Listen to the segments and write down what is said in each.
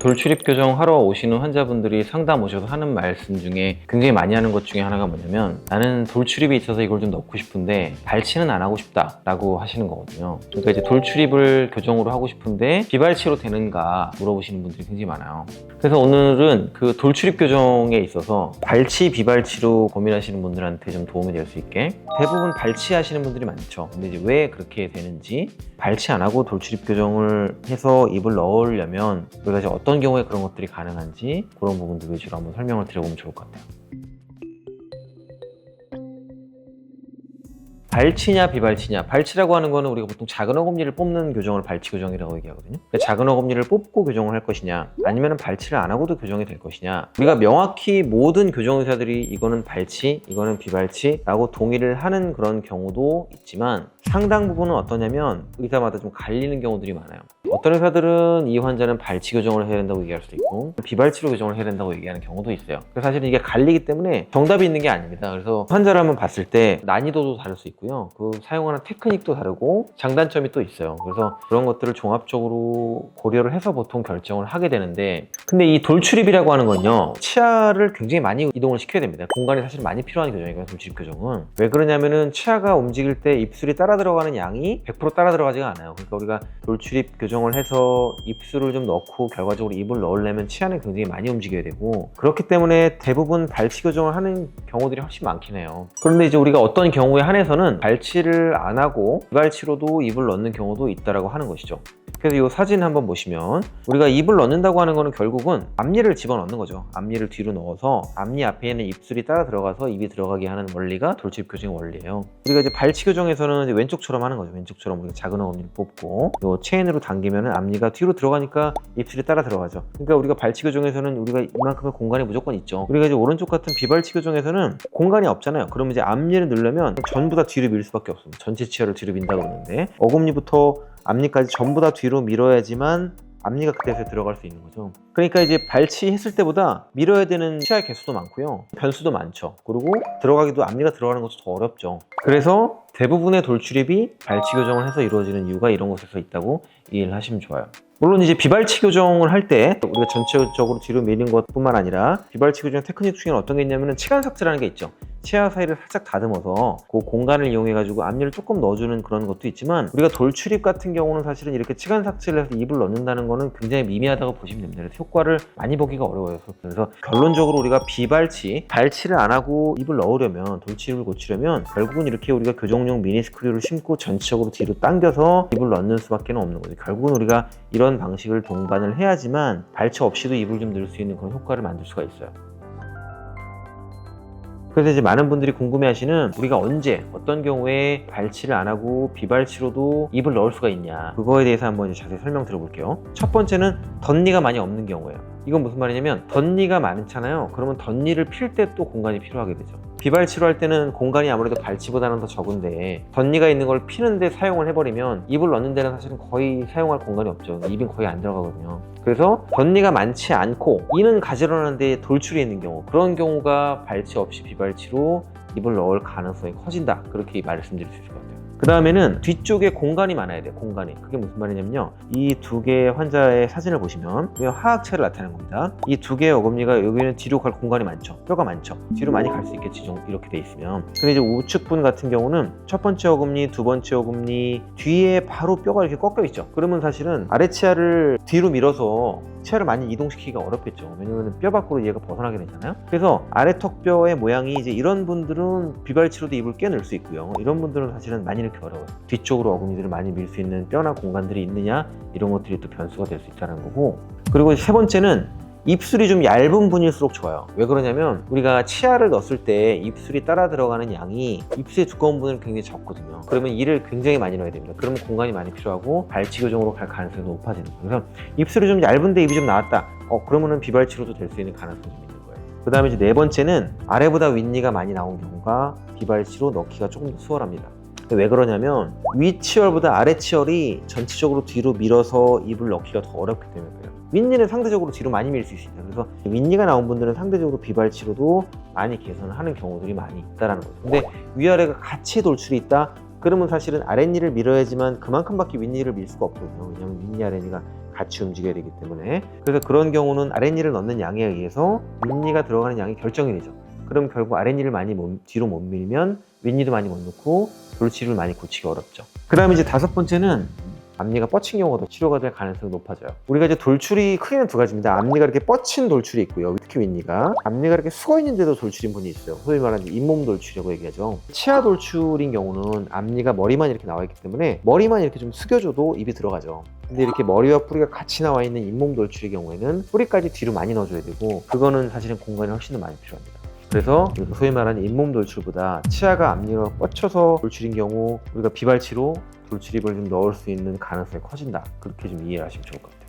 돌출입 교정 하러 오시는 환자분들이 상담 오셔서 하는 말씀 중에 굉장히 많이 하는 것 중에 하나가 뭐냐면, 나는 돌출입이 있어서 이걸 좀 넣고 싶은데 발치는 안 하고 싶다 라고 하시는 거거든요. 그러니까 이제 돌출입을 교정으로 하고 싶은데 비발치로 되는가 물어보시는 분들이 굉장히 많아요. 그래서 오늘은 그 돌출입 교정에 있어서 발치 비발치로 고민하시는 분들한테 좀 도움이 될 수 있게, 대부분 발치 하시는 분들이 많죠. 근데 이제 왜 그렇게 되는지, 발치 안 하고 돌출입 교정을 해서 입을 넣으려면 우리가 이제 어떤 경우에 그런 것들이 가능한지, 그런 부분들 위주로 한번 설명을 드려보면 좋을 것 같아요. 발치냐 비발치냐. 발치라고 하는 거는 우리가 보통 작은 어금니를 뽑는 교정을 발치 교정이라고 얘기하거든요. 그러니까 작은 어금니를 뽑고 교정을 할 것이냐, 아니면 발치를 안 하고도 교정이 될 것이냐. 우리가 명확히 모든 교정 의사들이 이거는 발치, 이거는 비발치 라고 동의를 하는 그런 경우도 있지만, 상당 부분은 어떠냐면 의사마다 좀 갈리는 경우들이 많아요. 어떤 의사들은 이 환자는 발치 교정을 해야 된다고 얘기할 수도 있고, 비발치로 교정을 해야 된다고 얘기하는 경우도 있어요. 그래서 사실 이게 갈리기 때문에 정답이 있는 게 아닙니다. 그래서 환자를 한번 봤을 때 난이도도 다를 수 있고요, 그 사용하는 테크닉도 다르고 장단점이 또 있어요. 그래서 그런 것들을 종합적으로 고려를 해서 보통 결정을 하게 되는데, 근데 이 돌출입이라고 하는 건요, 치아를 굉장히 많이 이동을 시켜야 됩니다. 공간이 사실 많이 필요한 교정이거든요, 돌출입 교정은. 왜 그러냐면은 치아가 움직일 때 입술이 따라 들어가는 양이 100% 따라 들어가지가 않아요. 그러니까 우리가 돌출입 교정을 해서 입술을 좀 넣고 결과적으로 입을 넣으려면 치아는 굉장히 많이 움직여야 되고, 그렇기 때문에 대부분 발치 교정을 하는 경우들이 훨씬 많긴 해요. 그런데 이제 우리가 어떤 경우에 한해서는 발치를 안 하고 비발치로도 입을 넣는 경우도 있다라고 하는 것이죠. 그래서 이 사진 한번 보시면, 우리가 입을 넣는다고 하는 거는 결국은 앞니를 집어넣는 거죠. 앞니를 뒤로 넣어서 앞니 앞에 있는 입술이 따라 들어가서 입이 들어가게 하는 원리가 돌출입 교정의 원리예요. 우리가 이제 발치 교정에서는 이제 왼쪽처럼 하는 거죠. 왼쪽처럼 우리가 작은 어금니를 뽑고 요 체인으로 당기면은 앞니가 뒤로 들어가니까 입술이 따라 들어가죠. 그러니까 우리가 발치 교정에서는 우리가 이만큼의 공간이 무조건 있죠. 우리가 이제 오른쪽 같은 비발치 교정에서는 공간이 없잖아요. 그러면 이제 앞니를 넣으려면 전부 다 뒤로 밀 수밖에 없습니다. 전체 치아를 뒤로 민다고 그러는데, 어금니부터 앞니까지 전부 다 뒤로 밀어야지만 앞니가 그때서 들어갈 수 있는 거죠. 그러니까 이제 발치했을 때보다 밀어야 되는 치아 개수도 많고요, 변수도 많죠. 그리고 들어가기도, 앞니가 들어가는 것도 더 어렵죠. 그래서 대부분의 돌출입이 발치 교정을 해서 이루어지는 이유가 이런 곳에서 있다고 이해를 하시면 좋아요. 물론 이제 비발치 교정을 할 때 우리가 전체적으로 뒤로 밀는 것뿐만 아니라, 비발치 교정 테크닉 중에는 어떤 게 있냐면 치간 삭제라는 게 있죠. 치아 사이를 살짝 다듬어서 그 공간을 이용해 가지고 앞니를 조금 넣어주는 그런 것도 있지만, 우리가 돌출입 같은 경우는 사실은 이렇게 치간 삭제를 해서 입을 넣는다는 거는 굉장히 미미하다고 보시면 됩니다. 그래서 효과를 많이 보기가 어려워요. 그래서 결론적으로 우리가 비발치, 발치를 안 하고 입을 넣으려면, 돌출입을 고치려면 결국은 이렇게 우리가 교정용 미니스크류를 심고 전체적으로 뒤로 당겨서 입을 넣는 수밖에 없는 거죠. 결국은 우리가 이런 방식을 동반을 해야지만 발치 없이도 입을 좀 넣을 수 있는 그런 효과를 만들 수가 있어요. 그래서 이제 많은 분들이 궁금해하시는, 우리가 언제 어떤 경우에 발치를 안 하고 비발치로도 입을 넣을 수가 있냐, 그거에 대해서 한번 이제 자세히 설명 드려볼게요. 첫 번째는 덧니가 많이 없는 경우예요. 이건 무슨 말이냐면, 덧니가 많잖아요. 그러면 덧니를 필 때 또 공간이 필요하게 되죠. 비발치로 할 때는 공간이 아무래도 발치보다는 더 적은데, 덧니가 있는 걸 피는데 사용을 해버리면 입을 넣는 데는 사실은 거의 사용할 공간이 없죠. 입이 거의 안 들어가거든요. 그래서 덧니가 많지 않고 이는 가지런한데 돌출이 있는 경우, 그런 경우가 발치 없이 비발치로 입을 넣을 가능성이 커진다, 그렇게 말씀드릴 수 있을 것 같아요. 그 다음에는 뒤쪽에 공간이 많아야 돼요. 공간이. 그게 무슨 말이냐면요, 이 두 개의 환자의 사진을 보시면 하악체를 나타내는 겁니다. 이 두 개의 어금니가 여기는 뒤로 갈 공간이 많죠. 뼈가 많죠. 뒤로 많이 갈 수 있겠지, 이렇게 돼 있으면. 근데 이제 우측분 같은 경우는 첫 번째 어금니, 두 번째 어금니 뒤에 바로 뼈가 이렇게 꺾여 있죠. 그러면 사실은 아래치아를 뒤로 밀어서 치아를 많이 이동시키기가 어렵겠죠. 왜냐면 뼈 밖으로 얘가 벗어나게 되잖아요. 그래서 아래턱뼈의 모양이 이제 이런 분들은 비발치로도 입을 꽤 넣을 수 있고요, 이런 분들은 사실은 많이 넣기 어려워요. 뒤쪽으로 어금니들을 많이 밀 수 있는 뼈나 공간들이 있느냐, 이런 것들이 또 변수가 될 수 있다는 거고. 그리고 세 번째는 입술이 좀 얇은 분일수록 좋아요. 왜 그러냐면, 우리가 치아를 넣었을 때 입술이 따라 들어가는 양이 입술의 두꺼운 분은 굉장히 적거든요. 그러면 이를 굉장히 많이 넣어야 됩니다. 그러면 공간이 많이 필요하고 발치 교정으로 갈 가능성이 높아지는 거예요. 그래서 입술이 좀 얇은데 입이 좀 나왔다, 그러면은 비발치로도 될 수 있는 가능성이 좀 있는 거예요. 그 다음에 이제 네 번째는 아래보다 윗니가 많이 나온 경우가 비발치로 넣기가 조금 더 수월합니다. 왜 그러냐면, 윗치열보다 아래치열이 전체적으로 뒤로 밀어서 입을 넣기가 더 어렵기 때문에 그래요. 윗니는 상대적으로 뒤로 많이 밀 수 있습니다. 그래서 윗니가 나온 분들은 상대적으로 비발치로도 많이 개선을 하는 경우들이 많이 있다는 거죠. 근데 위아래가 같이 돌출이 있다, 그러면 사실은 아랫니를 밀어야지만 그만큼밖에 윗니를 밀 수가 없거든요. 왜냐하면 윗니 아랫니가 같이 움직여야 되기 때문에. 그래서 그런 경우는 아랫니를 넣는 양에 의해서 윗니가 들어가는 양이 결정이 되죠. 그럼 결국 아랫니를 많이 뒤로 못 밀면 윗니도 많이 못 넣고 돌출입을 많이 고치기 어렵죠. 그 다음에 이제 다섯 번째는 앞니가 뻗친 경우가 더 치료가 될 가능성이 높아져요. 우리가 이제 돌출이 크게는 두 가지입니다. 앞니가 이렇게 뻗친 돌출이 있고요. 특히 윗니가. 앞니가 이렇게 숙어 있는데도 돌출인 분이 있어요. 소위 말하는 잇몸 돌출이라고 얘기하죠. 치아 돌출인 경우는 앞니가 머리만 이렇게 나와 있기 때문에 머리만 이렇게 좀 숙여줘도 입이 들어가죠. 근데 이렇게 머리와 뿌리가 같이 나와 있는 잇몸 돌출의 경우에는 뿌리까지 뒤로 많이 넣어줘야 되고, 그거는 사실은 공간이 훨씬 더 많이 필요합니다. 그래서 소위 말하는 잇몸 돌출보다 치아가 앞니로 뻗쳐서 돌출인 경우 우리가 비발치로 돌출입을 좀 넣을 수 있는 가능성이 커진다. 그렇게 좀 이해를 하시면 좋을 것 같아요.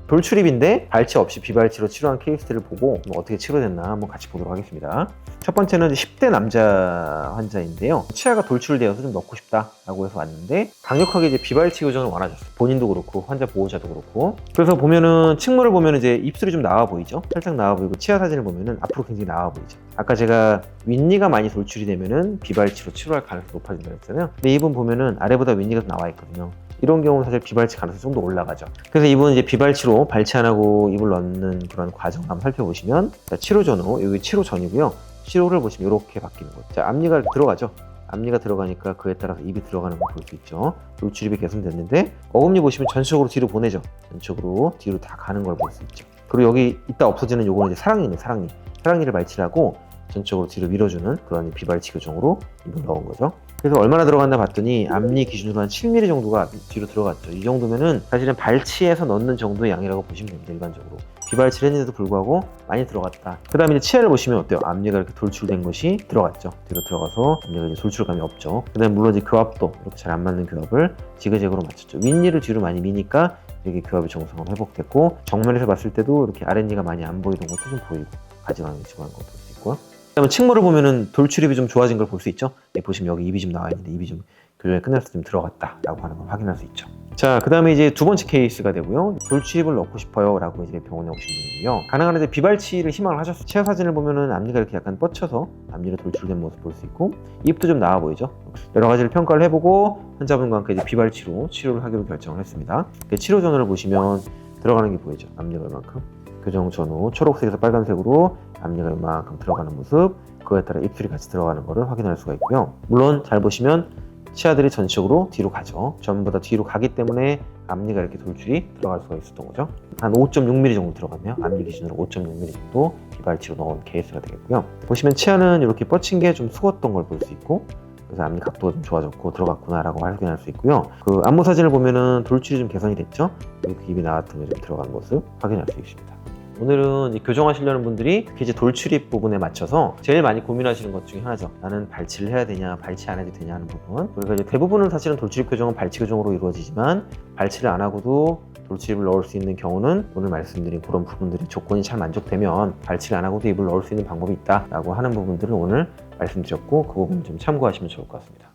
돌출입인데 발치 없이 비발치로 치료한 케이스들을 보고 어떻게 치료됐나 한번 같이 보도록 하겠습니다. 첫 번째는 10대 남자 환자인데요. 치아가 돌출되어서 좀 넣고 싶다라고 해서 왔는데 강력하게 이제 비발치 교정을 원하셨어요. 본인도 그렇고 환자 보호자도 그렇고. 그래서 보면은 층물을 보면은 이제 입술이 좀 나와 보이죠. 살짝 나와 보이고 치아 사진을 보면은 앞으로 굉장히 나와 보이죠. 아까 제가 윗니가 많이 돌출이 되면은 비발치로 치료할 가능성이 높아진다고 했잖아요. 근데 이분 보면은 아래보다 윗니가 나와 있거든요. 이런 경우는 사실 비발치 가능성이 좀 더 올라가죠. 그래서 이분은 이제 비발치로 발치 안 하고 입을 넣는 그런 과정을 한번 살펴보시면, 자, 치료 전후, 여기 치료 전이고요. 치료를 보시면 이렇게 바뀌는 거예요. 자, 앞니가 들어가죠. 앞니가 들어가니까 그에 따라서 입이 들어가는 걸 볼 수 있죠. 돌출입이 개선됐는데 어금니 보시면 전체적으로 뒤로 보내죠. 전체적으로 뒤로 다 가는 걸 볼 수 있죠. 그리고 여기 있다 없어지는 요거는 이제 사랑니네, 사랑니. 사랑니를 발치하고 전적으로 뒤로 밀어주는 그런 비발치 교정으로 입을 넣은 거죠. 그래서 얼마나 들어갔나 봤더니 앞니 기준으로 한 7mm 정도가 뒤로 들어갔죠. 이 정도면은 사실은 발치에서 넣는 정도의 양이라고 보시면 됩니다. 일반적으로 비발치를 했는데도 불구하고 많이 들어갔다. 그 다음에 이제 치아를 보시면 어때요? 앞니가 이렇게 돌출된 것이 들어갔죠. 뒤로 들어가서 앞니가 이제 돌출감이 없죠. 그 다음에 물론 이제 교합도 이렇게 잘 안 맞는 교합을 지그재그로 맞췄죠. 윗니를 뒤로 많이 미니까 이렇게 교합이 정상으로 회복됐고, 정면에서 봤을 때도 이렇게 아랫니가 많이 안 보이던 것도 좀 보이고 가지런하게 집어한 것도 볼 수 있고요. 그다음에 층물을 보면은 돌출입이 좀 좋아진 걸 볼 수 있죠. 네, 보시면 여기 입이 좀 나와 있는데 입이 좀 교정이 끝났을 때 좀 들어갔다라고 하는 걸 확인할 수 있죠. 자, 그 다음에 이제 두 번째 케이스가 되고요. 돌출입을 넣고 싶어요 라고 이제 병원에 오신 분이고요. 가능한 이제 비발치를 희망을 하셨어요. 치아 사진을 보면은 앞니가 이렇게 약간 뻗쳐서 앞니로 돌출된 모습 볼 수 있고, 입도 좀 나와 보이죠. 여러 가지를 평가를 해보고 환자분과 함께 이제 비발치로 치료를 하기로 결정을 했습니다. 치료 전후를 보시면 들어가는 게 보이죠. 앞니가 이만큼. 교정 전후 초록색에서 빨간색으로 앞니가 이만큼 들어가는 모습, 그거에 따라 입술이 같이 들어가는 것을 확인할 수가 있고요. 물론 잘 보시면 치아들이 전체적으로 뒤로 가죠. 전부 다 뒤로 가기 때문에 앞니가 이렇게 돌출이 들어갈 수가 있었던 거죠. 한 5.6mm 정도 들어갔네요. 앞니 기준으로 5.6mm 정도 비발치로 넣은 케이스가 되겠고요. 보시면 치아는 이렇게 뻗친 게 좀 숙었던 걸 볼 수 있고, 그래서 앞니 각도가 좀 좋아졌고 들어갔구나라고 확인할 수 있고요. 그 안무 사진을 보면은 돌출이 좀 개선이 됐죠. 이렇게 입이 나왔던 게 좀 들어간 모습 확인할 수 있습니다. 오늘은 이제 교정하시려는 분들이 특히 이제 돌출입 부분에 맞춰서 제일 많이 고민하시는 것 중에 하나죠. 나는 발치를 해야 되냐, 발치 안 해도 되냐 하는 부분. 우리가 이제 대부분은 사실은 돌출입 교정은 발치 교정으로 이루어지지만, 발치를 안 하고도 돌출입을 넣을 수 있는 경우는 오늘 말씀드린 그런 부분들이 조건이 잘 만족되면 발치를 안 하고도 입을 넣을 수 있는 방법이 있다라고 하는 부분들을 오늘 말씀드렸고, 그 부분 좀 참고하시면 좋을 것 같습니다.